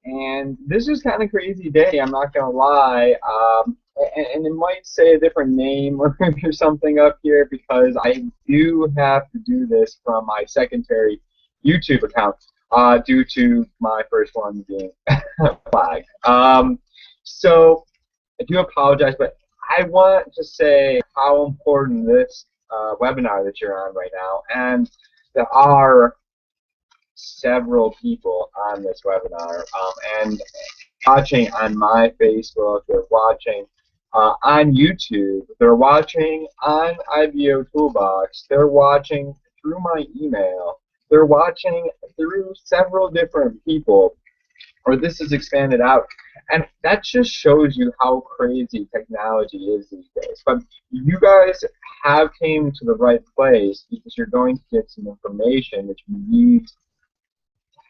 and this is kind of crazy day. I'm not gonna lie. And it might say a different name or something up here because I do have to do this from my secondary YouTube account due to my first one being flagged. So I do apologize, but I want to say how important this webinar that you're on right now, and there are several people on this webinar, and watching on my Facebook, they're watching on YouTube, they're watching on IBO Toolbox, they're watching through my email, they're watching through several different people, or this is expanded out. And that just shows you how crazy technology is these days. But you guys have came to the right place because you're going to get some information that you need to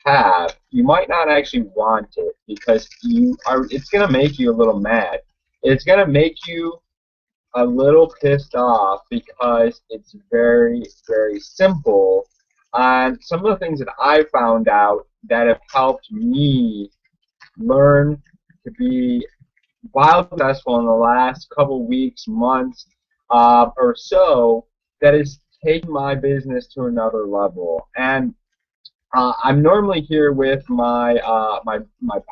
have. You might not actually want it because it's going to make you a little mad. It's going to make you a little pissed off because it's very, very simple. And some of the things that I found out that have helped me learn to be wildly successful in the last couple weeks, months, or so, that is taking my business to another level. And I'm normally here with my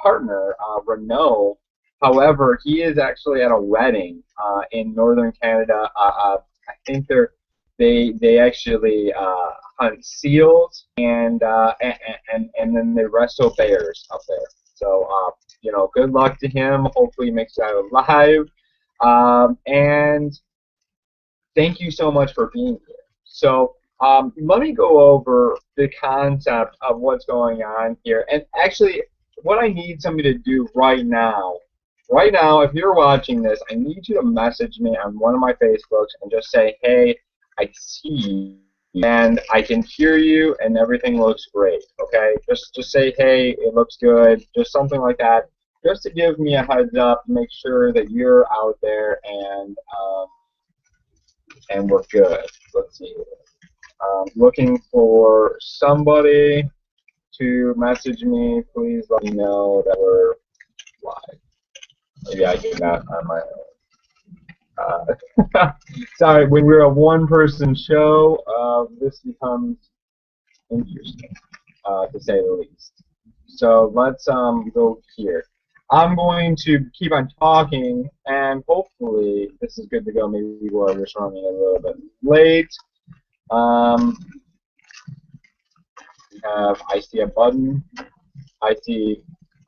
partner, Renaud. However, he is actually at a wedding in northern Canada. I think they actually hunt seals and then they wrestle bears up there. So you know, good luck to him. Hopefully, he makes it out alive. And thank you so much for being here. So let me go over the concept of what's going on here. And actually, what I need somebody to do right now, if you're watching this, I need you to message me on one of my Facebooks and just say, hey, I see you, and I can hear you, and everything looks great, okay? Just say, hey, it looks good, just something like that, just to give me a heads up, make sure that you're out there, and we're good. Let's see. Looking for somebody to message me. Please let me know that we're live. Maybe I do that on my own. Sorry, when we're a one-person show, this becomes interesting, to say the least. So let's go here. I'm going to keep on talking, and hopefully this is good to go. Maybe people are just running a little bit late. I see a button.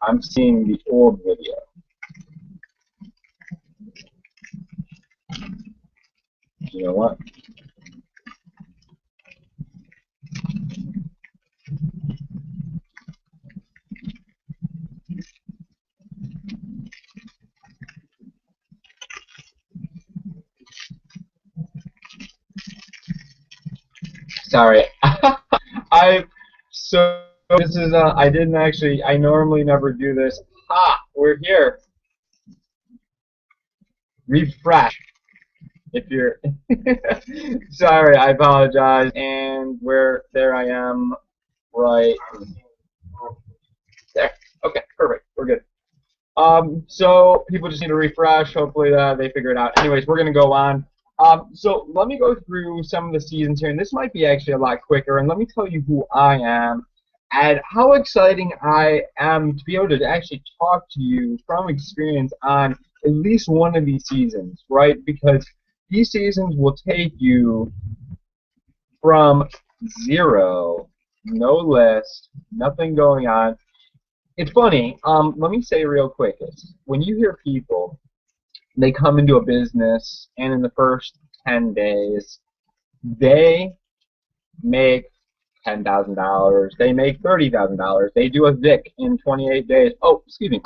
I'm seeing the old video. You know what? Sorry. So this is I normally never do this. We're here. Refresh. If you're sorry, I apologize. And there I am, right there. Okay, perfect. We're good. So people just need to refresh. Hopefully they figure it out. Anyways, we're gonna go on. So let me go through some of the seasons here, and this might be actually a lot quicker. And let me tell you who I am and how exciting I am to be able to actually talk to you from experience on at least one of these seasons, right? Because these seasons will take you from zero, no list, nothing going on. It's funny. Let me say real quick is when you hear people, they come into a business and in the first 10 days they make $10,000, they make $30,000, they do a VIC in 28 days. Oh, excuse me.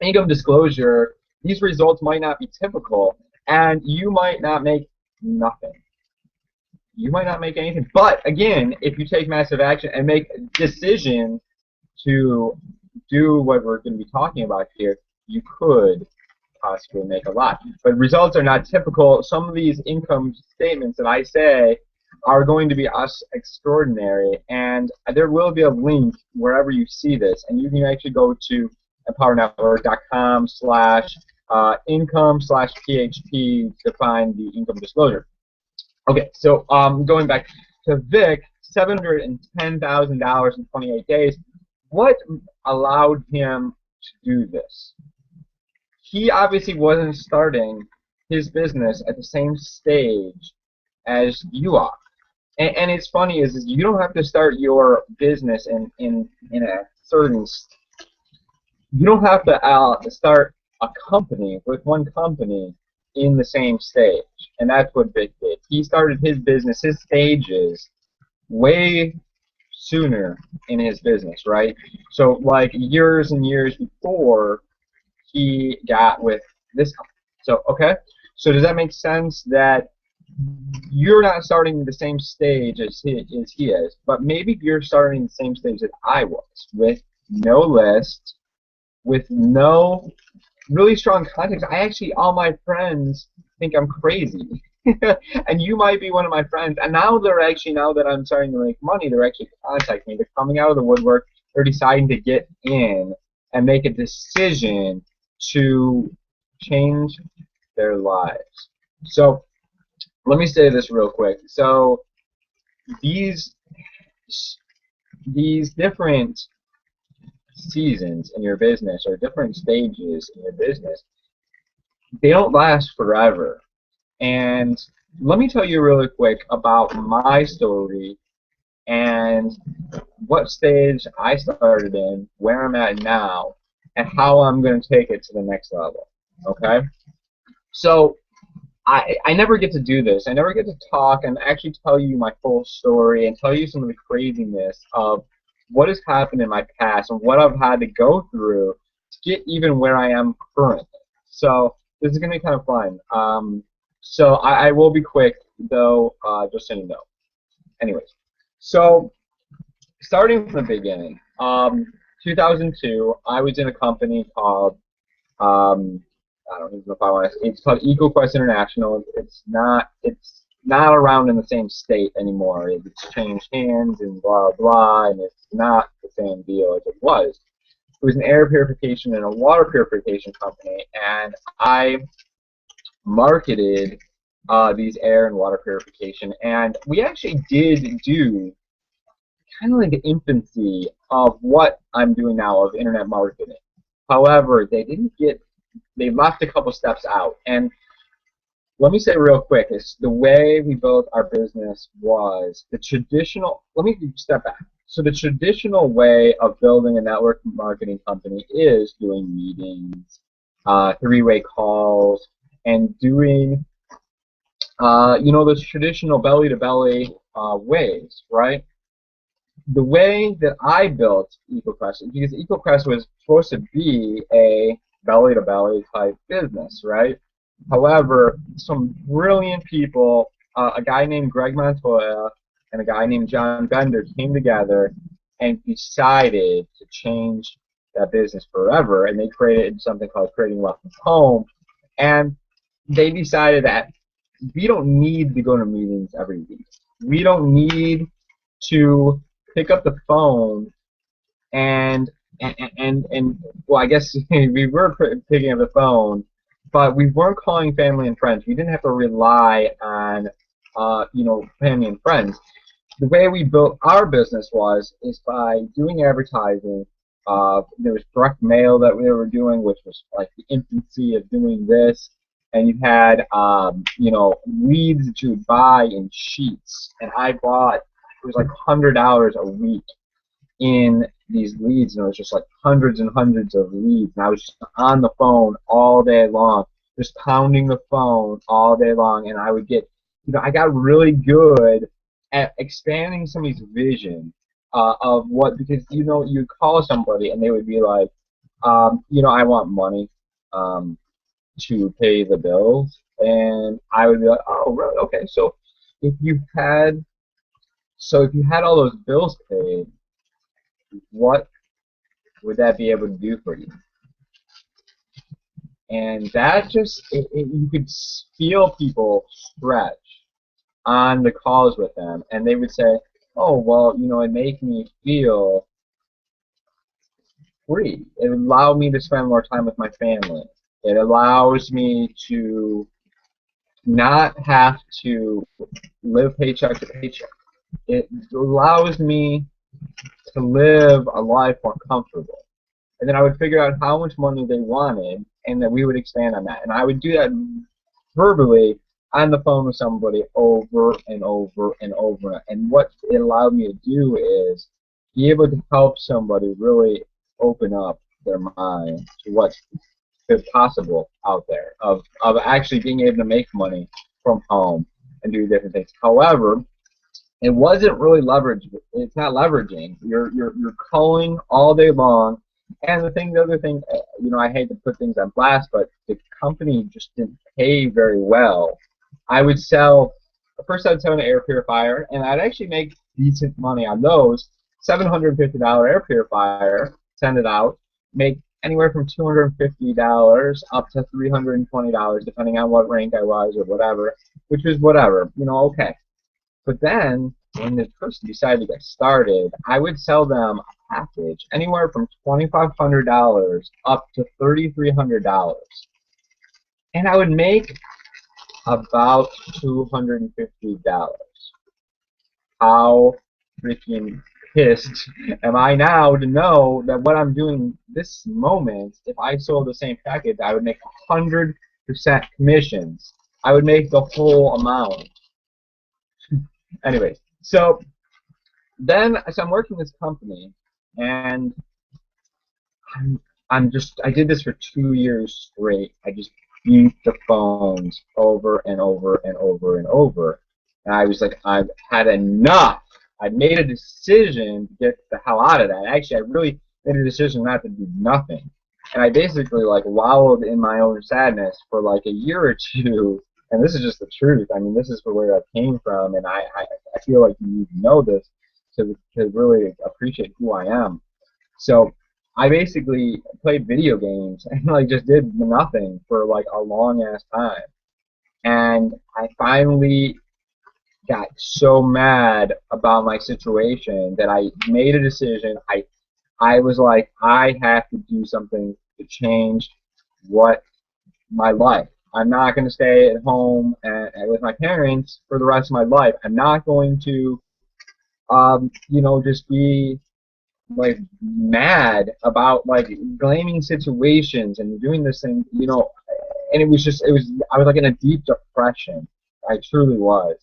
Income disclosure, these results might not be typical, and you might not make nothing. You might not make anything. But again, if you take massive action and make a decision to do what we're going to be talking about here, you could possibly make a lot. But results are not typical. Some of these income statements that I say are going to be extraordinary, and there will be a link wherever you see this, and you can actually go to empowernetwork.com/income/PHP to find the income disclosure. Okay, so going back to Vic, $710,000 in 28 days. What allowed him to do this? He obviously wasn't starting his business at the same stage as you are. And it's funny is you don't have to start your business in a certain, you don't have to start a company with one company in the same stage. And that's what Vic did. He started his business, his stages, way sooner in his business, right? So like years and years before he got with this company. So okay, so does that make sense that you're not starting the same stage as he is, but maybe you're starting the same stage that I was, with no list, with no really strong context. I actually, all my friends think I'm crazy. And you might be one of my friends. And now they're actually, now that I'm starting to make money, they're actually contacting me. They're coming out of the woodwork. They're deciding to get in and make a decision to change their lives. So let me say this real quick. So these different seasons in your business, or different stages in your business, they don't last forever. And let me tell you really quick about my story and what stage I started in, where I'm at now, and how I'm going to take it to the next level. Okay? So I never get to do this. I never get to talk and actually tell you my full story and tell you some of the craziness of what has happened in my past and what I've had to go through to get even where I am currently. So this is going to be kind of fun. So I will be quick, though, just so you know. Anyways, so starting from the beginning, 2002, I was in a company called, I don't even know if I want to. It's called EcoQuest International. It's not around in the same state anymore. It's changed hands and blah blah, and it's not the same deal as it was. It was an air purification and a water purification company, and I marketed these air and water purification, and we actually did do kind of like the infancy of what I'm doing now of internet marketing. However, they left a couple steps out. And let me say real quick, is the way we built our business was the traditional, let me step back. So the traditional way of building a network marketing company is doing meetings, three-way calls, and doing, those traditional belly-to-belly ways, right? The way that I built EcoQuest, because EcoQuest was supposed to be a belly-to-belly type business, right? However, some brilliant people, a guy named Greg Montoya and a guy named John Bender, came together and decided to change that business forever, and they created something called Creating Wealth from Home, and they decided that we don't need to go to meetings every week. We don't need to pick up the phone and well, I guess we were picking up the phone, but we weren't calling family and friends. We didn't have to rely on, family and friends. The way we built our business is by doing advertising. There was direct mail that we were doing, which was like the infancy of doing this. And you had, leads that you would buy in sheets. And I bought, it was like $100 a week in these leads, and it was just like hundreds and hundreds of leads, and I was just on the phone all day long, just pounding the phone all day long, and I would get, I got really good at expanding somebody's vision of what, because, you call somebody and they would be like, I want money to pay the bills, and I would be like, oh, really? Okay, so if you had all those bills paid, what would that be able to do for you? And that just, you could feel people stretch on the calls with them, and they would say, oh, well, it made me feel free. It allowed me to spend more time with my family. It allows me to not have to live paycheck to paycheck. It allows me to live a life more comfortable. And then I would figure out how much money they wanted, and then we would expand on that. And I would do that verbally on the phone with somebody over and over and over. And what it allowed me to do is be able to help somebody really open up their mind to what's possible out there of actually being able to make money from home and do different things. However, it wasn't really leverage. It's not leveraging. You're calling all day long, and the other thing, I hate to put things on blast, but the company just didn't pay very well. I would sell first. I'd sell an air purifier, and I'd actually make decent money on those. $750 air purifier, send it out, make anywhere from $250 up to $320, depending on what rank I was or whatever, which was whatever, okay. But then, when the person decided to get started, I would sell them a package anywhere from $2,500 up to $3,300. And I would make about $250. How freaking pissed am I now to know that what I'm doing this moment, if I sold the same package, I would make 100% commissions. I would make the whole amount. Anyways, so I'm working this company, and I did this for 2 years straight. I just beat the phones over and over and over and over. And I was like, I've had enough. I made a decision to get the hell out of that. Actually, I really made a decision not to do nothing. And I basically like wallowed in my own sadness for like a year or two. And this is just the truth. I mean, this is where I came from, and I feel like you need to know this to really appreciate who I am. So I basically played video games and like just did nothing for like a long ass time. And I finally got so mad about my situation that I made a decision. I was like, I have to do something to change what my life. I'm not going to stay at home with my parents for the rest of my life. I'm not going to, just be like mad about like blaming situations and doing this thing, and I was like in a deep depression. I truly was.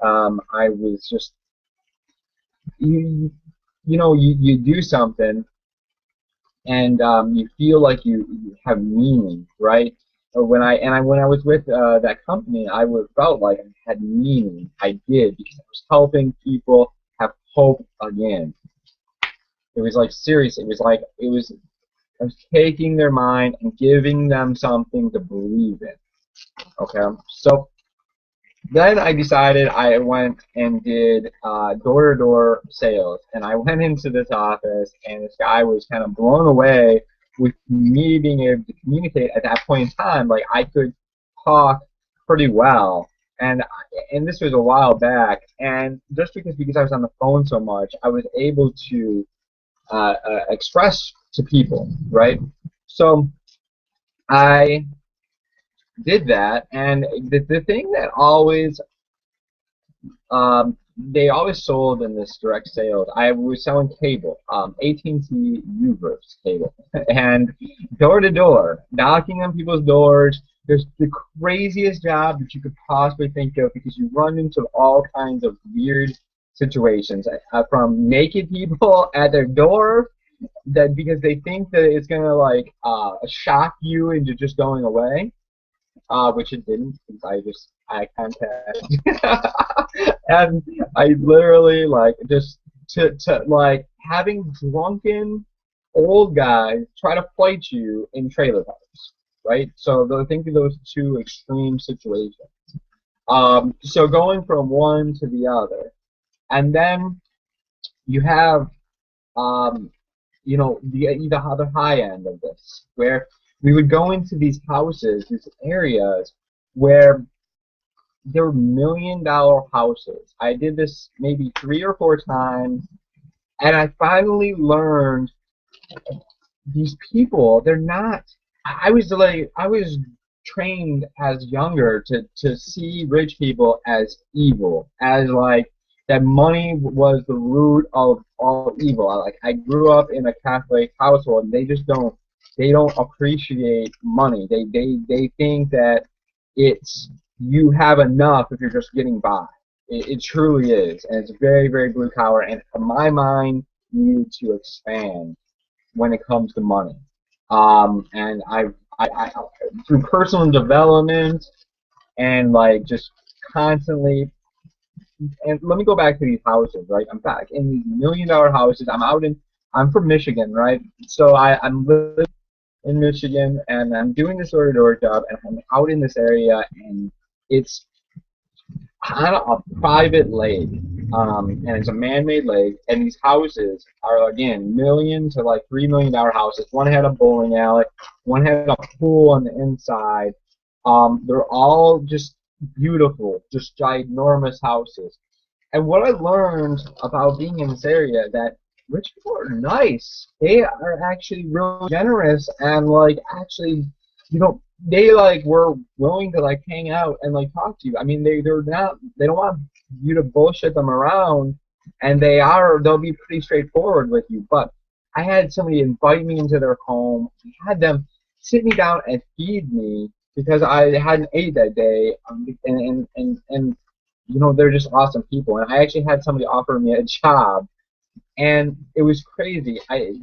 I was just you do something, and you feel like you have meaning, right? When I was with that company, felt like I had meaning. I did, because I was helping people have hope again. It was like serious. I was taking their mind and giving them something to believe in. Okay, so then I decided I went and did door-to-door sales, and I went into this office, and this guy was kind of blown away with me being able to communicate at that point in time. Like, I could talk pretty well, and this was a while back, and just because I was on the phone so much, I was able to express to people, right? So I did that, and the thing that always they always sold in this direct sales. I was selling cable, AT&T Uverse cable, and door to door, knocking on people's doors. There's the craziest job that you could possibly think of, because you run into all kinds of weird situations, from naked people at their door, that because they think that it's gonna like shock you into just going away, which it didn't, because I just eye contact, and I literally like just to like having drunken old guys try to fight you in trailer parks, right? So think of those two extreme situations. So going from one to the other, and then you have the other high end of this, where we would go into these houses, these areas where there were $1 million houses. I did this maybe 3 or 4 times, and I finally learned these people, they're not. I was trained as younger to see rich people as evil, as like that money was the root of all evil. I grew up in a Catholic household, and they don't appreciate money. They think that it's you have enough if you're just getting by. It truly is, and it's very, very blue collar. And in my mind, need to expand when it comes to money. And I through personal development and like just constantly. And let me go back to these houses, right? I'm back in these $1 million houses. I'm from Michigan, right? So I'm living in Michigan, and I'm doing this door-to-door job, and I'm out in this area, and it's on a private lake, and it's a man-made lake, and these houses are again $1 million to like $3 million houses. One had a bowling alley, one had a pool on the inside. They're all just beautiful, just ginormous houses. And what I learned about being in this area that rich people are nice. They are actually real generous and like actually, they like were willing to like hang out and like talk to you. I mean, they don't want you to bullshit them around, and they'll be pretty straightforward with you. But I had somebody invite me into their home. I had them sit me down and feed me because I hadn't ate that day, and they're just awesome people. And I actually had somebody offer me a job, and it was crazy.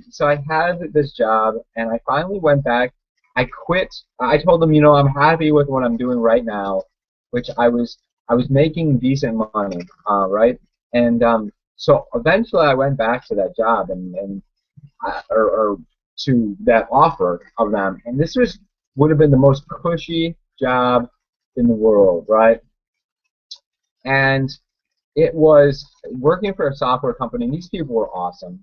So I had this job, and I finally went back. I quit. I told them, I'm happy with what I'm doing right now, which I was making decent money, right? And so eventually I went back to that job or to that offer of them, and this would have been the most cushy job in the world, right? And it was working for a software company, and these people were awesome.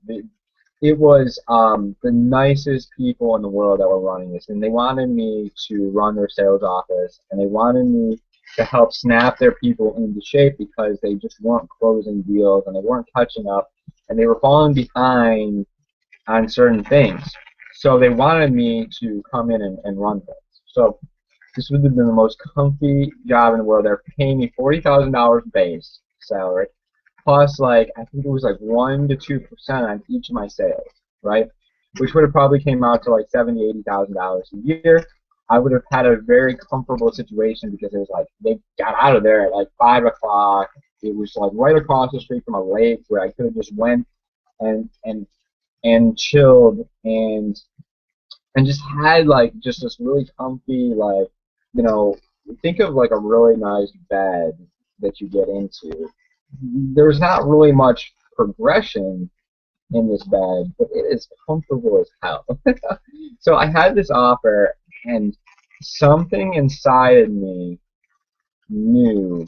It was the nicest people in the world that were running this, and they wanted me to run their sales office, and they wanted me to help snap their people into shape because they just weren't closing deals, and they weren't catching up, and they were falling behind on certain things. So they wanted me to come in and run things. So this would have been the most comfy job in the world. They're paying me $40,000 base salary, plus like I think it was like 1 to 2% on each of my sales, right? Which would have probably came out to like $70,000, $80,000 a year. I would have had a very comfortable situation because it was like they got out of there at like 5 o'clock. It was like right across the street from a lake where I could have just went and chilled and just had like just this really comfy like you know think of like a really nice bed that you get into. There's not really much progression in this bed, but it is comfortable as hell. So I had this offer, and something inside of me knew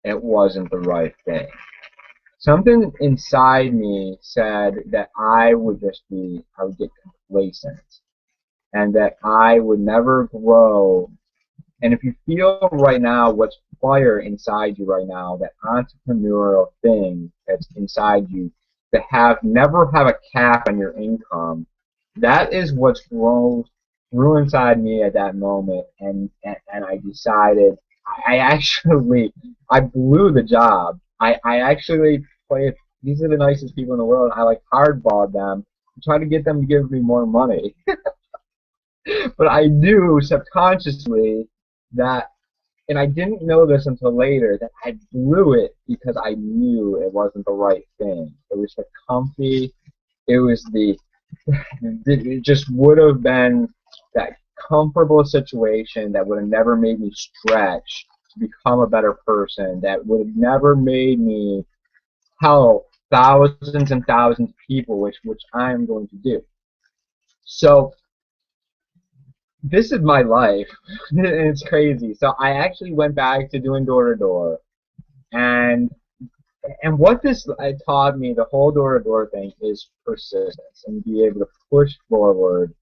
it wasn't the right thing. Something inside me said that I would get complacent, and that I would never grow. And if you feel right now what's fire inside you right now, that entrepreneurial thing that's inside you, never have a cap on your income, that is what's grew inside me at that moment, and I decided I blew the job. I actually played. These are the nicest people in the world. I like hardballed them, trying to get them to give me more money. But I knew subconsciously that, and I didn't know this until later, that I blew it because I knew it wasn't the right thing. It was the comfy, it was it just would have been that comfortable situation that would have never made me stretch to become a better person, that would have never made me help thousands and thousands of people, which I'm going to do. So this is my life, and it's crazy. So I actually went back to doing door-to-door, and what this taught me, the whole door-to-door thing, is persistence and be able to push forward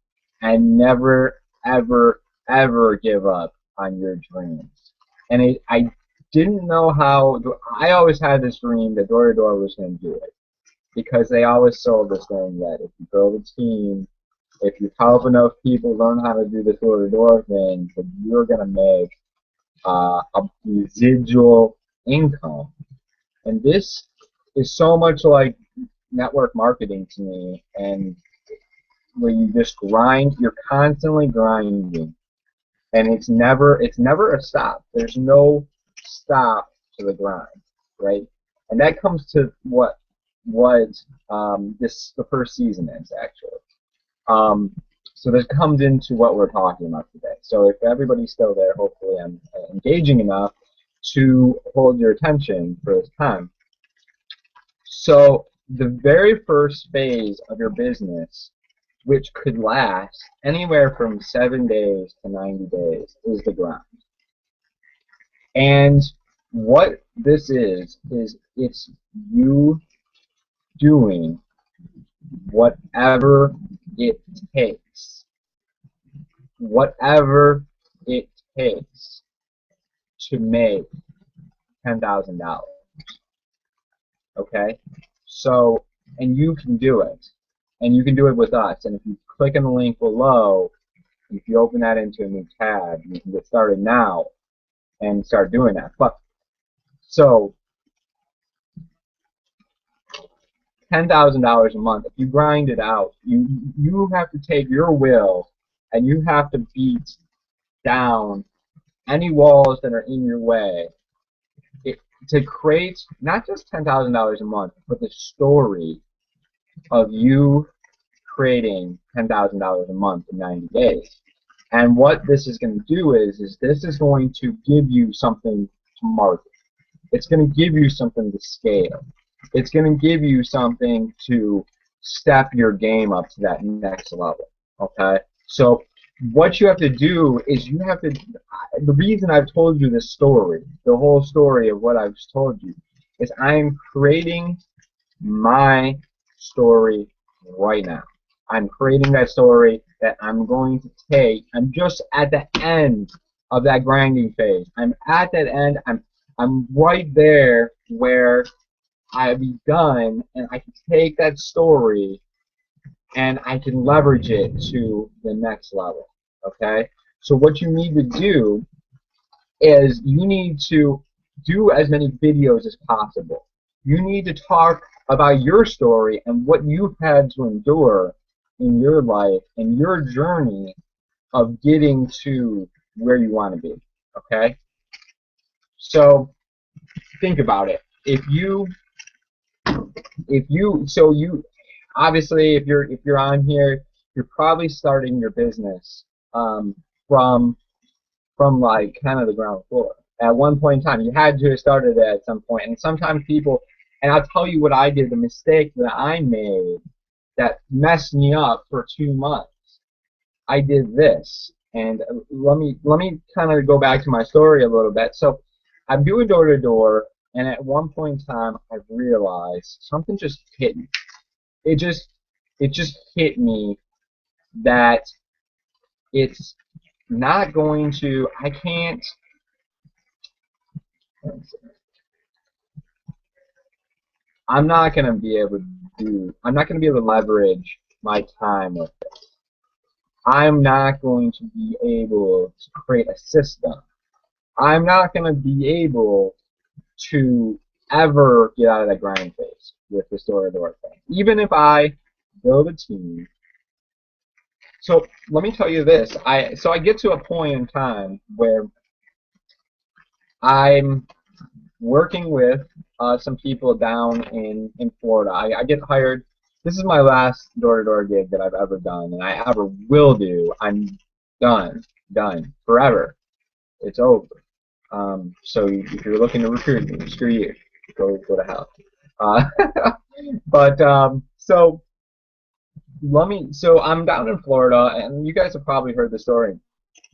and never, ever, ever give up on your dreams. And I didn't know how. I always had this dream that door-to-door was going to do it, because they always sold this thing that if you build a team if you help enough people learn how to do the door-to-door thing, then you're gonna make a residual income. And this is so much like network marketing to me, and where you just grind, you're constantly grinding, and it's never a stop. There's no stop to the grind, right? And that comes to what this the first season is actually. Um, so this comes into what we're talking about today. So if everybody's still there, hopefully I'm engaging enough to hold your attention for this time. So the very first phase of your business, which could last anywhere from 7 days to 90 days, is the grind. And what this is it's you doing whatever it takes. Whatever it takes to make $10,000. Okay? So, and you can do it. And you can do it with us. And if you click on the link below, if you open that into a new tab, you can get started now and start doing that. But so $10,000 a month, if you grind it out, you have to take your will and you have to beat down any walls that are in your way to create not just $10,000 a month, but the story of you creating $10,000 a month in 90 days. And what this is going to do is this is going to give you something to market. It's going to give you something to scale. It's going to give you something to step your game up to that next level. Okay? So what you have to do is you have to, the reason I've told you this story, the whole story of what I've told you, is I'm creating my story right now. I'm creating that story that I'm going to take. I'm just at the end of that grinding phase. I'm at that end. I'm right there where I've begun, and I can take that story and I can leverage it to the next level. Okay? So what you need to do is you need to do as many videos as possible. You need to talk about your story and what you've had to endure in your life and your journey of getting to where you want to be. Okay? So think about it. So you obviously if you're on here, you're probably starting your business from like kind of the ground floor. At one point in time, you had to have started it at some point. And sometimes people, and I'll tell you what I did, the mistake that I made that messed me up for 2 months. I did this, and let me kind of go back to my story a little bit. So I'm doing door to door, and at one point in time, I realized something just hit me. It just hit me that it's not going to. I can't. I'm not going to be able to do. I'm not going to be able to leverage my time with this. I'm not going to be able to create a system. I'm not going to be able to ever get out of that grind phase with this door-to-door thing. Even if I build a team. So let me tell you this. I get to a point in time where I'm working with some people down in Florida. I get hired. This is my last door-to-door gig that I've ever done, and I ever will do. I'm done forever. It's over. So if you're looking to recruit me, screw you. Go to hell. But so I'm down in Florida, and you guys have probably heard the story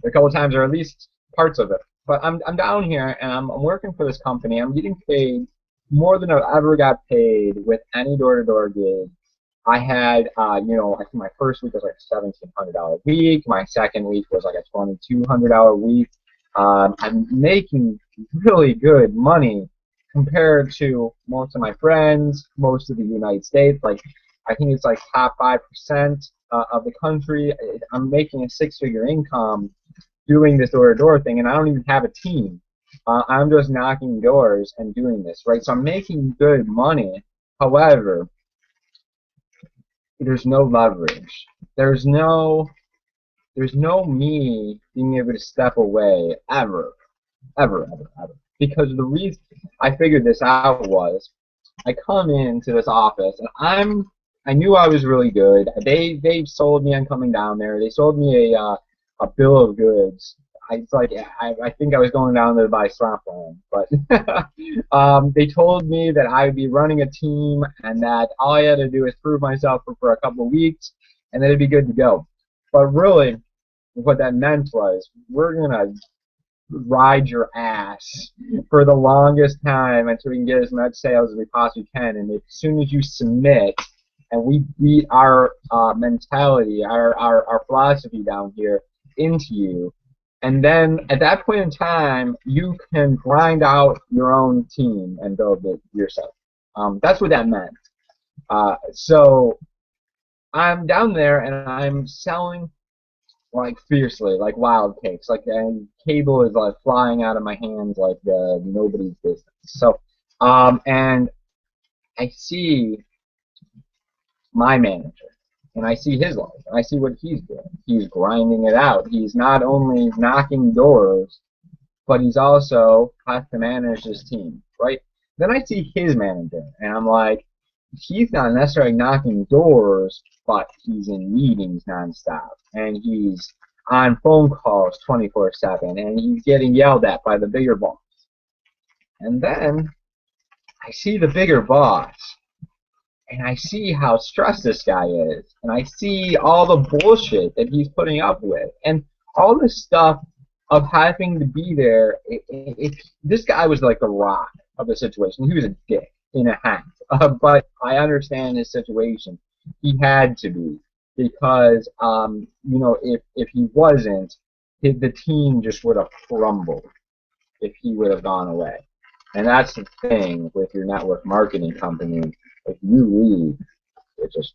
a couple times, or at least parts of it. But I'm down here, and I'm working for this company. I'm getting paid more than I've ever got paid with any door-to-door gig. I had, I think my first week was like a $1,700 week. My second week was like a $2,200 week. I'm making really good money compared to most of my friends, most of the United States. Like, I think it's like top 5%. of the country. I'm making a six-figure income doing this door-to-door thing, and I don't even have a team. I'm just knocking doors and doing this, right? So I'm making good money. However, there's no leverage. There's no me being able to step away ever, ever, ever, ever. Because the reason I figured this out was I come into this office and I knew I was really good. They sold me on coming down there. They sold me a bill of goods. It's like I think I was going down there to buy swampland, but they told me that I would be running a team and that all I had to do is prove myself for a couple of weeks and then it'd be good to go. But really, what that meant was we're gonna ride your ass for the longest time until we can get as much sales as we possibly can. And as soon as you submit and we beat our mentality, our philosophy down here into you, and then at that point in time, you can grind out your own team and build it yourself. That's what that meant. So I'm down there and I'm selling like fiercely, like wild cakes. Like and cable is like flying out of my hands like nobody's business. So, and I see my manager, and I see his life, and I see what he's doing. He's grinding it out. He's not only knocking doors, but he's also has to manage his team, right? Then I see his manager, and I'm like, he's not necessarily knocking doors, but he's in meetings nonstop, and he's on phone calls 24/7, and he's getting yelled at by the bigger boss. And then I see the bigger boss, and I see how stressed this guy is, and I see all the bullshit that he's putting up with, and all this stuff of having to be there. This guy was like the rock of the situation. He was a dick in a hat, but I understand his situation. He had to be because if he wasn't, the team just would have crumbled if he would have gone away. And that's the thing with your network marketing company. If you leave, it just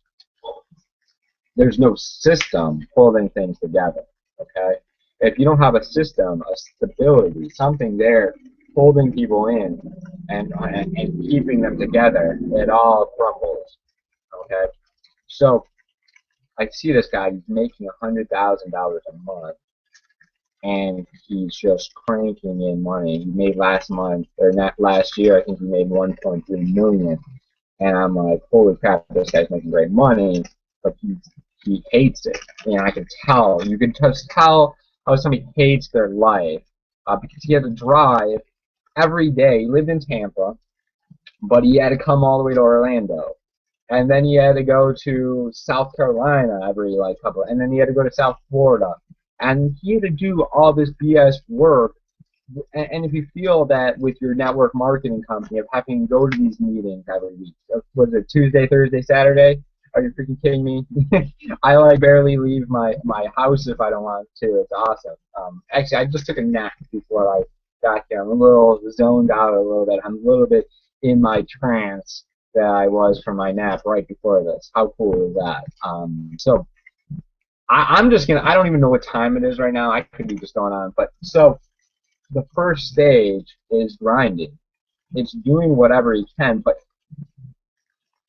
there's no system holding things together. Okay, if you don't have a system, a stability, something there holding people in and keeping them together, it all crumbles. Okay, so I see this guy. He's making $100,000 a month, and he's just cranking in money. He made last month or not last year. I think he made 1.3 million. And I'm like, holy crap, this guy's making great money, but he hates it. And I could tell. You could just tell how somebody hates their life because he had to drive every day. He lived in Tampa, but he had to come all the way to Orlando. And then he had to go to South Carolina every like couple, and then he had to go to South Florida. And he had to do all this BS work. And if you feel that with your network marketing company of having to go to these meetings every week, was it Tuesday, Thursday, Saturday? Are you freaking kidding me? I like barely leave my house if I don't want to. It's awesome. Actually, I just took a nap before I got here. I'm a little zoned out a little bit. I'm a little bit in my trance that I was from my nap right before this. How cool is that? So I'm just gonna. I don't even know what time it is right now. I could be just going on, but so. The first stage is grinding. It's doing whatever you can, but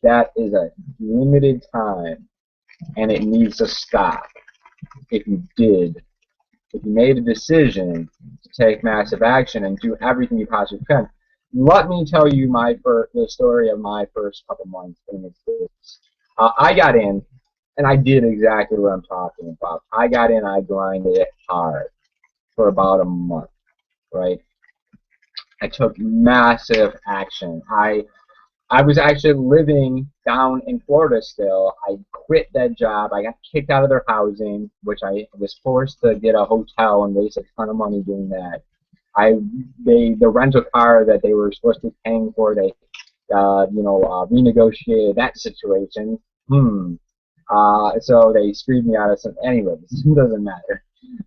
that is a limited time, and it needs to stop. If you made a decision to take massive action and do everything you possibly can, let me tell you the story of my first couple months in this business. I got in, and I did exactly what I'm talking about. I got in, I grinded it hard for about a month. Right? I took massive action. I was actually living down in Florida still. I quit that job. I got kicked out of their housing, which I was forced to get a hotel and waste a ton of money doing that. The rental car that they were supposed to be paying for, they renegotiated that situation. So they screwed me out of some. Anyways, it doesn't matter.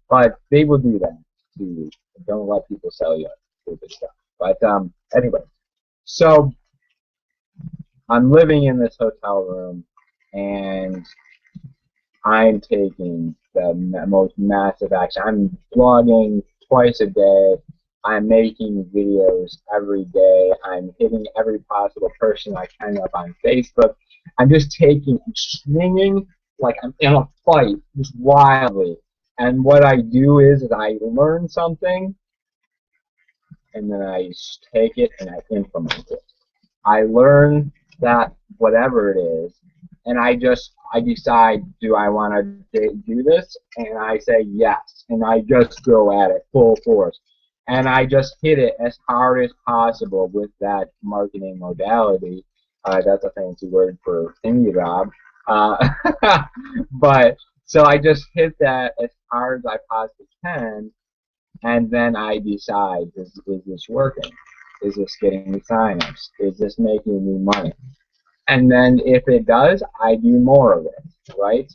But they will do that to you. Don't let people sell you stupid stuff. But anyway, so I'm living in this hotel room, and I'm taking the most massive action. I'm blogging twice a day. I'm making videos every day. I'm hitting every possible person I can up on Facebook. I'm just taking, swinging like I'm in a fight, just wildly. And what I do is I learn something, and then I take it and I implement it. I learn that whatever it is, and I decide, do I want to do this? And I say yes, and I just go at it full force, and I just hit it as hard as possible with that marketing modality. That's a fancy word for thingy job. Uh, but so I just hit that as hard as I possibly can, and then I decide, is this working? Is this getting me signups? Is this making me money? And then if it does, I do more of it, right?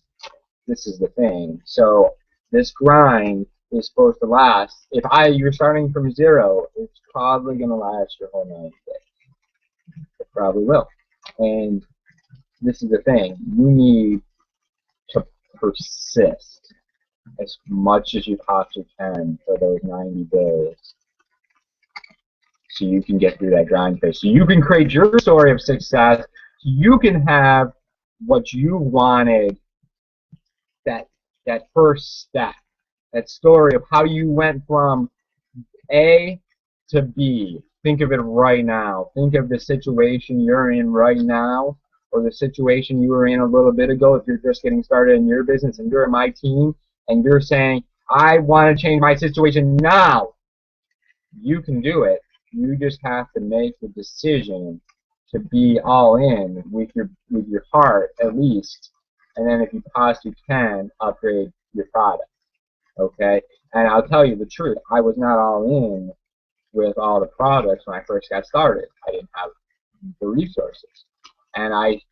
This is the thing. So this grind is supposed to last. If you're starting from zero, it's probably going to last your whole 90 days. It probably will. And this is the thing. You need to persist as much as you possibly can for those 90 days, so you can get through that grind phase. So you can create your story of success. So you can have what you wanted, that first step, that story of how you went from A to B. Think of it right now. Think of the situation you're in right now, or the situation you were in a little bit ago if you're just getting started in your business and you're in my team and you're saying, I want to change my situation now. You can do it. You just have to make the decision to be all in with your heart at least, and then if you possibly can, upgrade your product. Okay? And I'll tell you the truth, I was not all in with all the products when I first got started. I didn't have the resources. And I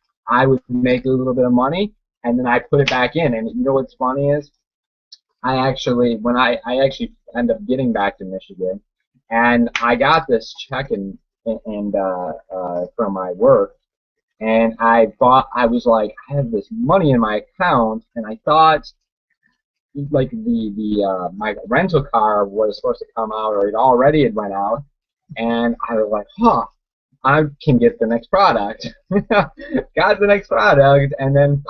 would make a little bit of money and then I put it back in. And you know what's funny is I actually end up getting back to Michigan, and I got this check from my work, and I was like, I have this money in my account, and I thought like my rental car was supposed to come out, or it already had went out, and I was like, huh, I can get the next product. Got the next product, and then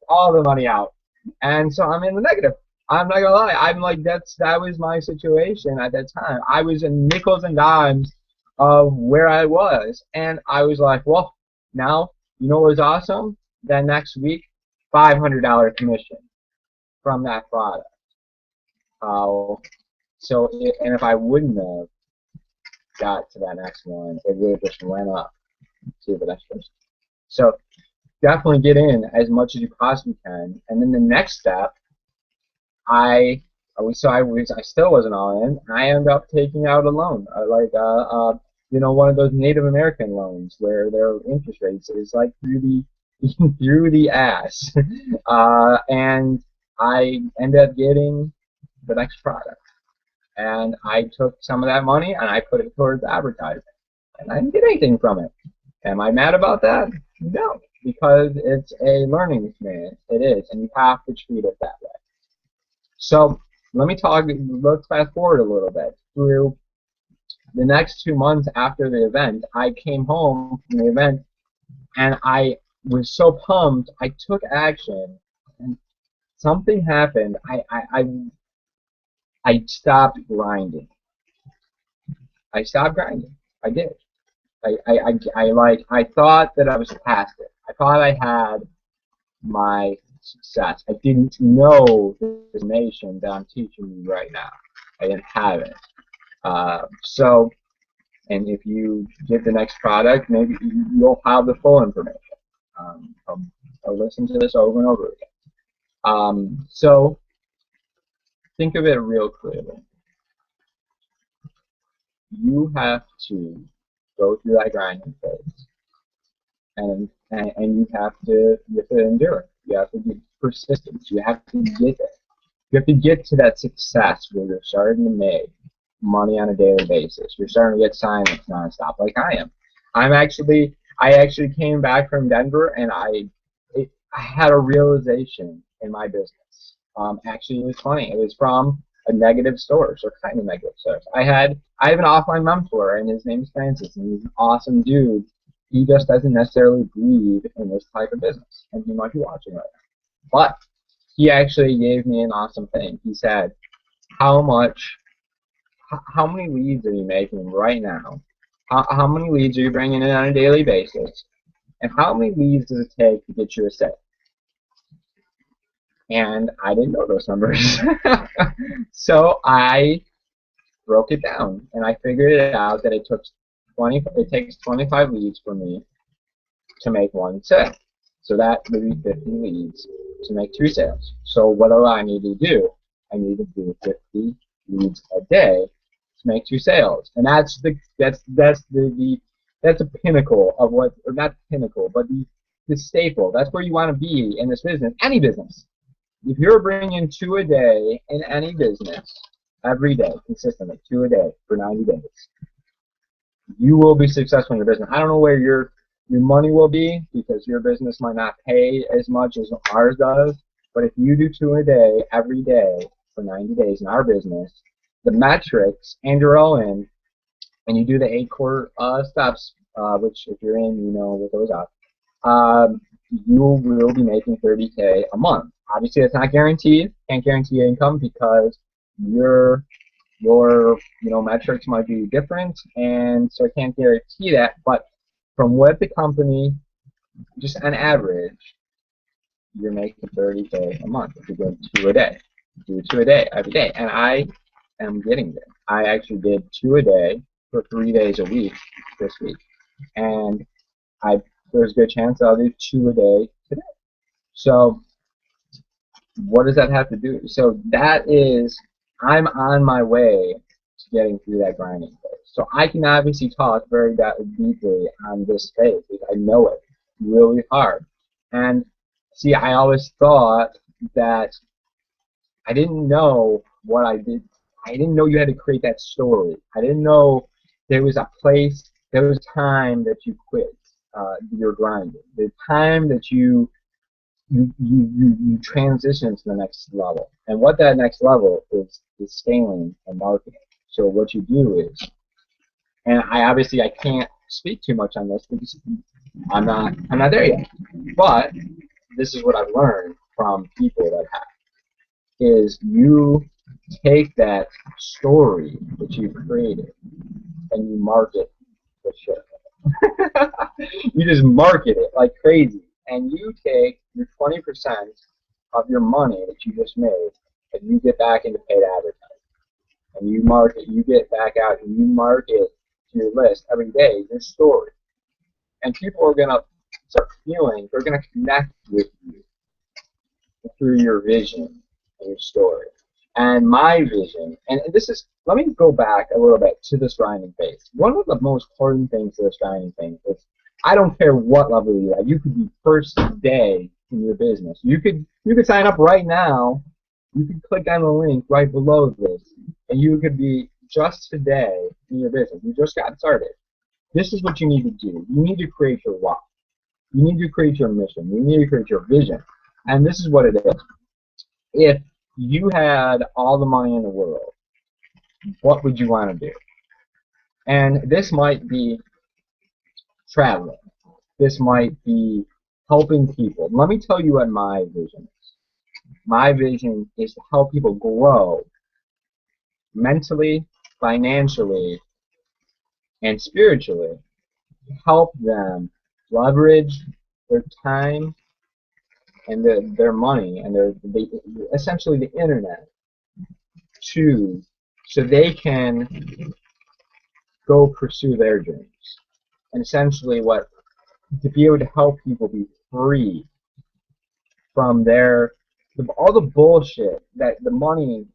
all the money out, and so I'm in the negative. I'm not gonna lie. I'm like, that was my situation at that time. I was in nickels and dimes of where I was, and I was like, well, now you know what was awesome? That next week, $500 commission from that product. And if I wouldn't have got to that next one, it would have just went up to the next person. So definitely get in as much as you possibly can, and then the next step. I still wasn't all in. I ended up taking out a loan, one of those Native American loans where their interest rates is like through the ass, and I ended up getting the next product, and I took some of that money and I put it towards advertising, and I didn't get anything from it. Am I mad about that? No, because it's a learning experience. It is, and you have to treat it that way. So let's fast forward a little bit. Through the next 2 months after the event, I came home from the event and I was so pumped. I took action and something happened. I stopped grinding. I stopped grinding. I did. I thought that I was past it. I thought I had my success. I didn't know the information that I'm teaching you right now. I didn't have it. And if you get the next product, maybe you'll have the full information. I'll listen to this over and over again. So think of it real clearly. You have to go through that grinding phase, and you have to endure. You have to be persistent. You have to get there. You have to get to that success where you're starting to make money on a daily basis. You're starting to get signups nonstop, like I am. I actually came back from Denver, and I had a realization in my business. Actually, it was funny. It was from a negative source, or kind of negative source. I have an offline mentor, and his name is Francis, and he's an awesome dude. He just doesn't necessarily believe in this type of business, and he might be watching right now. But he actually gave me an awesome thing. He said, "How much? How many leads are you making right now? How many leads are you bringing in on a daily basis? And how many leads does it take to get you a sale?" And I didn't know those numbers. So I broke it down, and I figured it out that it takes 25 leads for me to make one sale. So that would be 50 leads to make 2 sales. So what do I need to do? I need to do 50 leads a day to make 2 sales. And that's the pinnacle of what, or not pinnacle, but the staple. That's where you want to be in this business, any business. If you're bringing 2 a day in any business, every day, consistently, 2 a day for 90 days, you will be successful in your business. I don't know where your money will be, because your business might not pay as much as ours does, but if you do 2 a day, every day, for 90 days in our business, the metrics, and you're all in, and you do the 8 core steps, which if you're in, you know what those are, you will be making 30K a month. Obviously, it's not guaranteed. Can't guarantee income because your metrics might be different, and so I can't guarantee that. But from what the company, just on average, you're making 30K a month if you're doing 2 a day. Do 2 a day every day, and I am getting there. I actually did 2 a day for 3 days a week this week, and there's a good chance I'll do 2 a day today. So what does that have to do? So that is, I'm on my way to getting through that grinding phase. So I can obviously talk very deeply on this phase because I know it really hard. And see, I always thought that I didn't know what I did. I didn't know you had to create that story. I didn't know there was a place, there was time that you quit your grinding. The time that you transition to the next level. And what that next level is scaling and marketing. So what you do is, and I can't speak too much on this because I'm not there yet. But this is what I've learned from people that have, is you take that story that you've created and you market the shit. You just market it like crazy. And you take your 20% of your money that you just made and you get back into paid advertising. And you get back out and you market to your list every day your story. And people are going to start feeling, they're going to connect with you through your vision and your story. And my vision, and this is, let me go back a little bit to this grinding phase. One of the most important things to this grinding thing is, I don't care what level you're at. You could be first day in your business. You could sign up right now. You could click on the link right below this, and you could be just today in your business. You just got started. This is what you need to do. You need to create your why. You need to create your mission. You need to create your vision. And this is what it is. If you had all the money in the world, what would you want to do? And this might be traveling. This might be helping people. Let me tell you what my vision is. My vision is to help people grow mentally, financially, and spiritually. Help them leverage their time and their money and essentially the internet so they can go pursue their dreams. And essentially to be able to help people be free from all the bullshit that the money,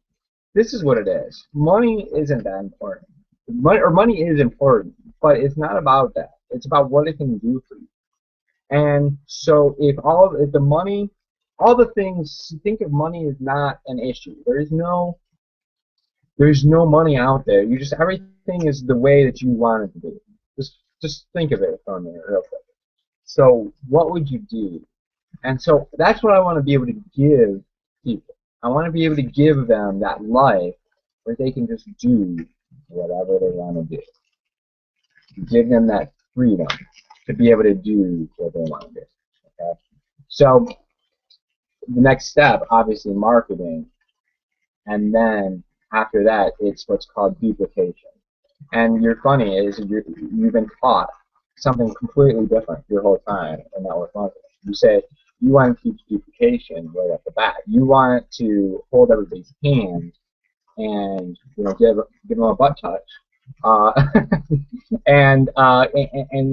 this is what it is. Money isn't that important. Money is important, but it's not about that. It's about what it can do for you. And so if the money, all the things, think of money as not an issue. There's no money out there. Everything is the way that you want it to be. Just think of it for a minute real quick. So what would you do And so that's what I want to be able to give people. I want to be able to give them that life where they can just do whatever they want to do. Give them that freedom to be able to do what they want to do. Okay? So the next step, obviously, marketing, and then after that, it's what's called duplication. And you're funny is you've been taught something completely different your whole time in network marketing. You say you want to teach duplication right off the bat. You want to hold everybody's hand and give them a butt touch, uh, and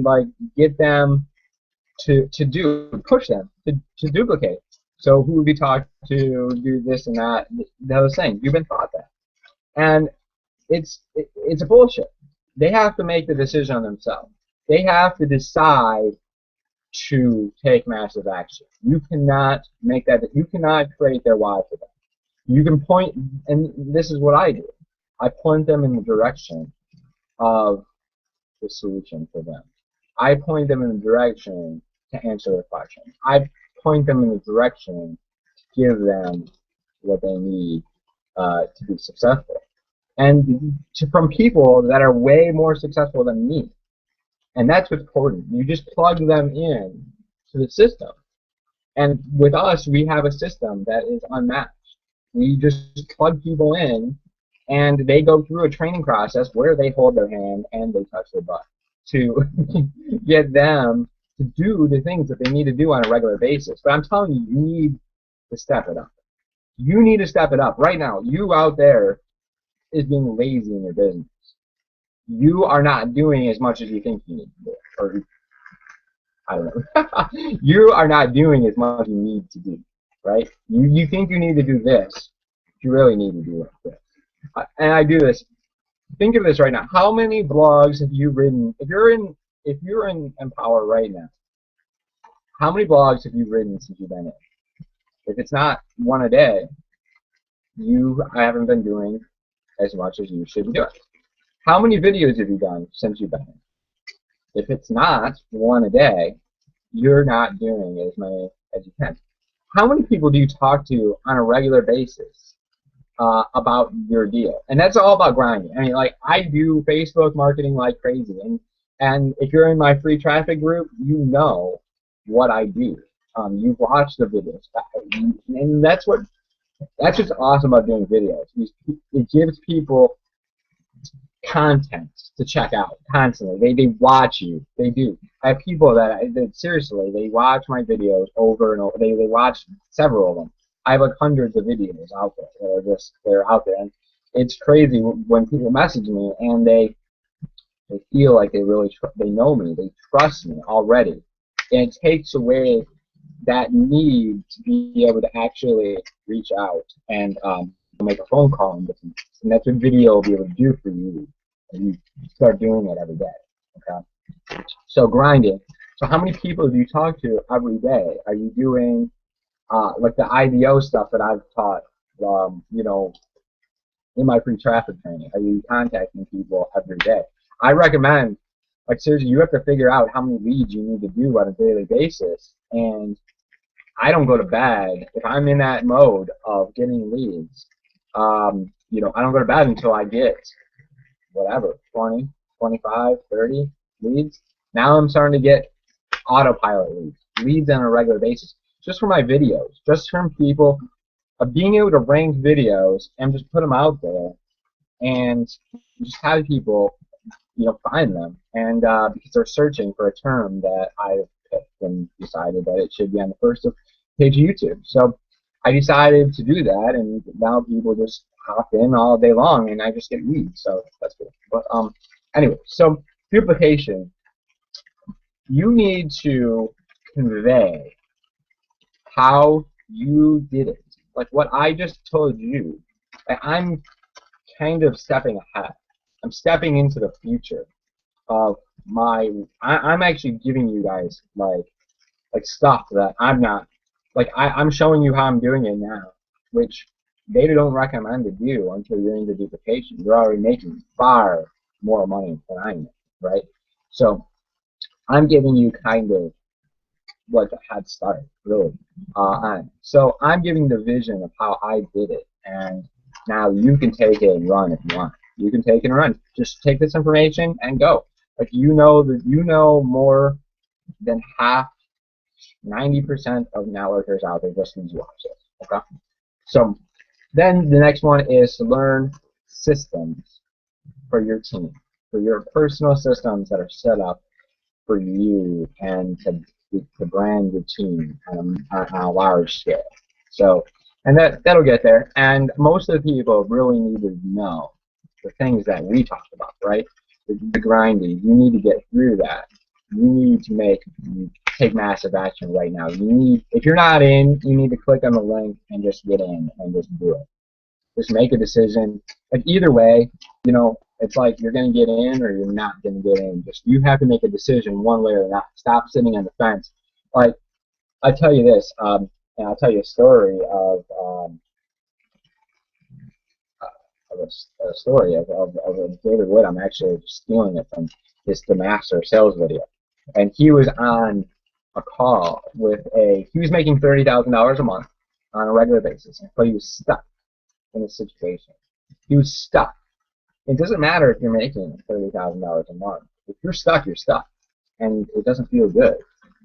like get them to push them to duplicate. So who would be taught to do this and that? Those things you've been taught that, and it's a bullshit. They have to make the decision on themselves. They have to decide to take massive action. You cannot make that. You cannot create their why for them. You can point, and this is what I do. I point them in the direction of the solution for them. I point them in the direction to answer their question. I point them in the direction to give them what they need to be successful. And from people that are way more successful than me. And that's what's important. You just plug them in to the system. And with us, we have a system that is unmatched. We just plug people in, and they go through a training process where they hold their hand and they touch their butt to get them to do the things that they need to do on a regular basis. But I'm telling you, you need to step it up. You need to step it up right now. You out there is being lazy in your business. You are not doing as much as you think you need to do. Or, I don't know. You are not doing as much as you need to do, right? You think you need to do this. You really need to do this. And I do this. Think of this right now. How many blogs have you written? If you're in Empower right now, how many blogs have you written since you've been in? If it's not one a day, you haven't been doing as much as you should be doing. How many videos have you done since you've been in? If it's not one a day, you're not doing as many as you can. How many people do you talk to on a regular basis about your deal? And that's all about grinding. I mean, like, I do Facebook marketing like crazy, and if you're in my free traffic group, you know what I do. You've watched the videos, and that's what's awesome about doing videos. It gives people content to check out constantly. They watch you. They do. I have people that seriously, they watch my videos over and over. They watch several of them. I have like hundreds of videos out there that are they're out there, and it's crazy when people message me and they feel like they know me, they trust me already, and it takes away that need to be able to actually reach out and make a phone call, and that's what video will be able to do for you. And you start doing it every day. Okay. So grinding. So how many people do you talk to every day? Are you doing like the IDO stuff that I've taught? In my free traffic training. Are you contacting people every day? I recommend, like, seriously, you have to figure out how many leads you need to do on a daily basis. And I don't go to bed if I'm in that mode of getting leads. I don't go to bed until I get whatever, 20, 25, 30 leads. Now I'm starting to get autopilot leads on a regular basis, just from my videos, just from people being able to rank videos and just put them out there and just have people, find them, and because they're searching for a term that I've picked and decided that it should be on the first page of YouTube. So I decided to do that, and now people just hop in all day long, and I just get leads. So that's good. But anyway, so duplication. You need to convey how you did it. Like what I just told you. I'm kind of stepping ahead. I'm stepping into the future of I'm actually giving you guys like stuff that I'm not, I'm showing you how I'm doing it now, which they don't recommend to do until you're into duplication. You're already making far more money than I am, right? So I'm giving you kind of like a head start, really. So I'm giving the vision of how I did it, and now you can take it and run if you want. You can take it and run. Just take this information and go. Like you know more than half, 90% of networkers out there just need to watch this. Okay. So then the next one is to learn systems for your team, for your personal systems that are set up for you and to brand your team on a large scale. So, and that'll get there. And most of the people really need to know the things that we talked about, right? The grinding. You need to get through that. You need to take massive action right now. If you're not in, you need to click on the link and just get in and just do it. Just make a decision. Like either way, it's like you're going to get in or you're not going to get in. Just you have to make a decision one way or not. Stop sitting on the fence. Like I tell you this, and I'll tell you a story a story of David Wood. I'm actually stealing it from the Master Sales video, and he was on a call he was making $30,000 a month on a regular basis, but he was stuck in a situation. He was stuck. It doesn't matter if you're making $30,000 a month. If you're stuck, you're stuck, and it doesn't feel good.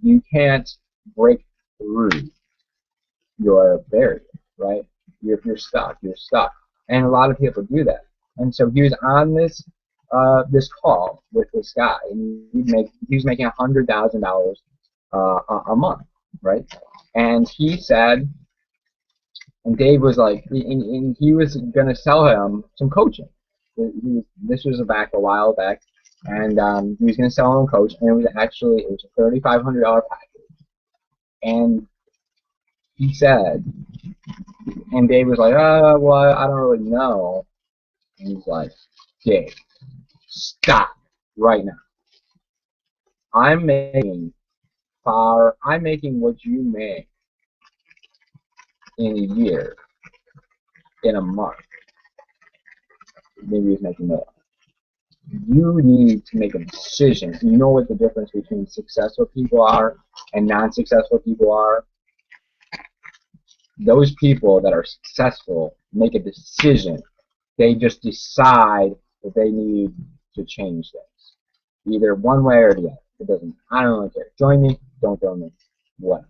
You can't break through your barrier, right? If you're stuck, you're stuck, and a lot of people do that. And so he was on this call with this guy, and he was making $100,000 a month, right? And he said, and Dave was like, and he was gonna sell him some coaching. This was a while back, and he was gonna sell him a coach, and it was a $3,500 package. And he said, and Dave was like, well, I don't really know. And he's like, Dave, stop right now. I'm making what you make in a year, in a month. Maybe he's making more. You need to make a decision. You know what the difference between successful people are and non-successful people are? Those people that are successful make a decision. They just decide that they need to change things, either one way or the other. It doesn't. I don't really care. Join me, don't join me, whatever.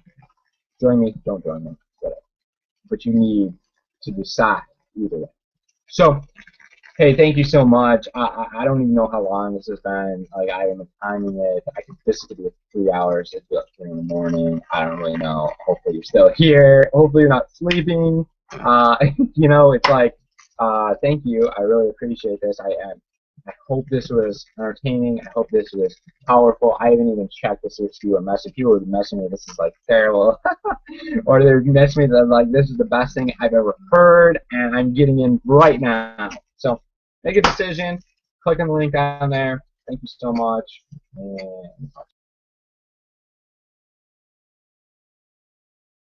Join me, don't join me, whatever. But you need to decide either way. So, hey, thank you so much. I don't even know how long this has been. Like I am timing it. This could be 3 hours. It's like 3 in the morning. I don't really know. Hopefully you're still here. Hopefully you're not sleeping. It's like. Thank you. I really appreciate this. I hope this was entertaining. I hope this was powerful. I haven't even checked to see if you were messaging. People were messaging me, this is like terrible. Or they're messaging me that like this is the best thing I've ever heard and I'm getting in right now. So make a decision. Click on the link down there. Thank you so much. And